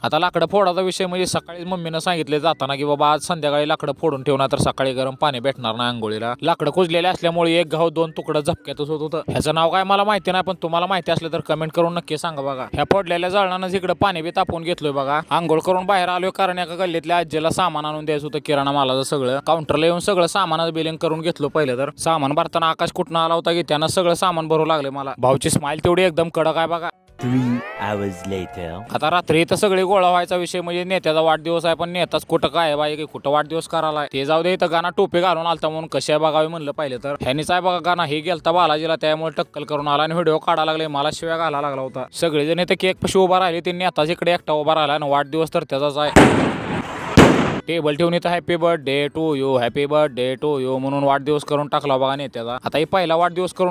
आता लाकडं फोडाचा विषय म्हणजे सकाळी मम्मीनं सांगितले जाताना की बाबा आज संध्याकाळी लाकडं फोडून ठेवणार तर सकाळी गरम पाणी भेटणार नाही आंघोळीला. लाकडं कुजलेले असल्यामुळे एक घाव दोन तुकडं झपक्यातच होत होतं. ह्याचं नाव काय मला माहिती नाही, पण तुम्हाला माहिती असलं तर कमेंट करून नक्की सांगा बघा. ह्या फोडलेल्या जळणानं इकडे पाणी बी तापवून घेतलोय बघा. आंघोळ करून बाहेर आलोय कारण एका गल्लीतल्या आजीला सामान आणून द्यायचं होतं किराणा मालाचं सगळं. काउंटरला येऊन सगळं सामानाचं बिलिंग करून घेतलं पहिलं. तर सामान भरताना आकाश कुठनं आला होता की त्यानं सगळं सामान भरू लागले मला. भाऊची स्माइल तेवढी एकदम कडक आहे बघा. 3 hours later. आता रात्री इथं सगळे गोळा व्हायचा विषय म्हणजे नेत्याचा वाढदिवस आहे, पण नेताच कुठं काय बाई की कुठं वाढदिवस करायला ते जाऊ दे. इथं गाणं टोपी घालून आलता म्हणून कशा बघावे म्हणलं पाहिलं तर ह्यानीच आहे बघा गाणं. हे गेलता बालाजीला त्यामुळे टक्कल करून आला आणि व्हिडिओ काढायला लागले. मला शिव्या घालायला लागला होता. सगळेजण इथं केक पशी उभा राहिले. ते नेताच इकडे एकटा उभा राहिला आणि वाढदिवस तर त्याचाच आहे. टेबल ठेवून इथं happy birthday to you, happy birthday to you म्हणून वाढदिवस करून टाकला बघा नेत्याचा. आता हे पहिला वाढदिवस करून